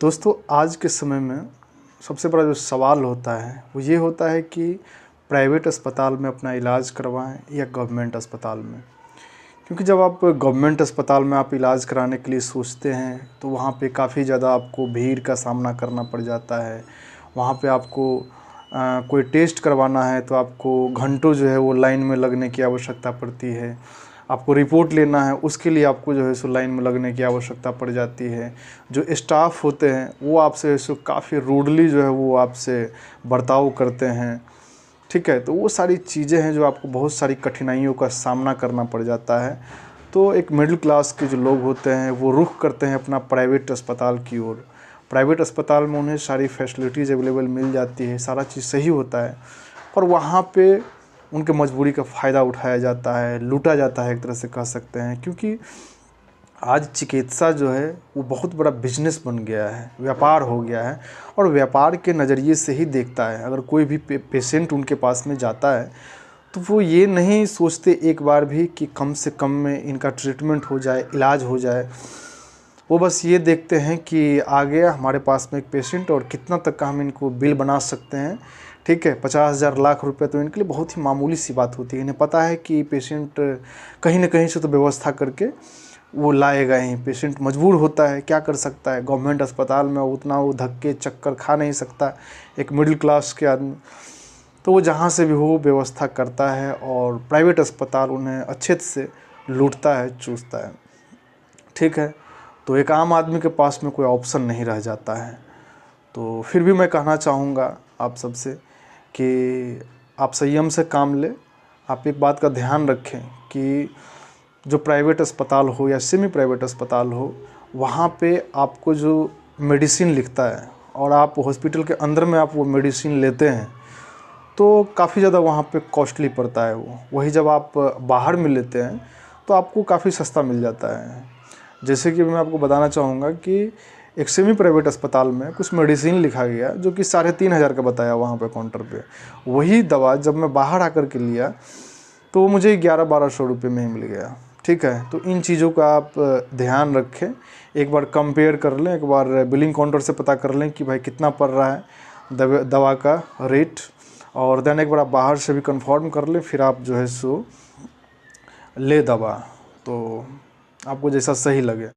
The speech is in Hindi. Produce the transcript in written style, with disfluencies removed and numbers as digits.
दोस्तों, आज के समय में सबसे बड़ा जो सवाल होता है वो ये होता है कि प्राइवेट अस्पताल में अपना इलाज करवाएं या गवर्नमेंट अस्पताल में। क्योंकि जब आप गवर्नमेंट अस्पताल में आप इलाज कराने के लिए सोचते हैं तो वहाँ पे काफ़ी ज़्यादा आपको भीड़ का सामना करना पड़ जाता है। वहाँ पे आपको कोई टेस्ट करवाना है तो आपको घंटों जो है वो लाइन में लगने की आवश्यकता पड़ती है। आपको रिपोर्ट लेना है उसके लिए आपको जो है सो लाइन में लगने की आवश्यकता पड़ जाती है। जो स्टाफ होते हैं वो आपसे सो काफ़ी रूडली जो है वो आपसे बर्ताव करते हैं, ठीक है। तो वो सारी चीज़ें हैं जो आपको बहुत सारी कठिनाइयों का सामना करना पड़ जाता है। तो एक मिडिल क्लास के जो लोग होते हैं वो रुख करते हैं अपना प्राइवेट अस्पताल की ओर। प्राइवेट अस्पताल में उन्हें सारी फैसिलिटीज़ अवेलेबल मिल जाती है, सारा चीज़ सही होता है, और वहाँ पे उनके मजबूरी का फ़ायदा उठाया जाता है, लूटा जाता है, एक तरह से कह सकते हैं। क्योंकि आज चिकित्सा जो है वो बहुत बड़ा बिजनेस बन गया है, व्यापार हो गया है, और व्यापार के नज़रिए से ही देखता है। अगर कोई भी पेशेंट उनके पास में जाता है तो वो ये नहीं सोचते एक बार भी कि कम से कम में इनका ट्रीटमेंट हो जाए, इलाज हो जाए। वो बस ये देखते हैं कि आ गया हमारे पास में एक पेशेंट और कितना तक का हम इनको बिल बना सकते हैं, ठीक है। 50,000 लाख रुपए तो इनके लिए बहुत ही मामूली सी बात होती है। इन्हें पता है कि पेशेंट कहीं ना कहीं से तो व्यवस्था करके वो लाएगा ही। पेशेंट मजबूर होता है, क्या कर सकता है। गवर्नमेंट अस्पताल में उतना वो धक्के चक्कर खा नहीं सकता एक मिडिल क्लास के आदमी, तो वो जहाँ से भी हो व्यवस्था करता है, और प्राइवेट अस्पताल उन्हें अच्छे से लूटता है, चूसता है, ठीक है। तो एक आम आदमी के पास में कोई ऑप्शन नहीं रह जाता है। तो फिर भी मैं कहना चाहूँगा आप सबसे कि आप संयम से काम लें। आप एक बात का ध्यान रखें कि जो प्राइवेट अस्पताल हो या सेमी प्राइवेट अस्पताल हो, वहाँ पे आपको जो मेडिसिन लिखता है और आप हॉस्पिटल के अंदर में आप वो मेडिसिन लेते हैं तो काफ़ी ज़्यादा वहाँ पे कॉस्टली पड़ता है वो। वही जब आप बाहर में लेते हैं तो आपको काफ़ी सस्ता मिल जाता है। जैसे कि मैं आपको बताना चाहूँगा कि एक सेमी प्राइवेट अस्पताल में कुछ मेडिसिन लिखा गया जो कि 3,500 का बताया वहाँ पे काउंटर पे। वही दवा जब मैं बाहर आकर के लिया तो वो मुझे 1100-1200 रुपये में ही मिल गया, ठीक है। तो इन चीज़ों का आप ध्यान रखें, एक बार कंपेयर कर लें, एक बार बिलिंग काउंटर से पता कर लें कि भाई कितना पड़ रहा है दवा का रेट, और देन एक बार आप बाहर से भी कंफर्म कर लें, फिर आप जो है सो ले दवा। तो आपको जैसा सही लगे।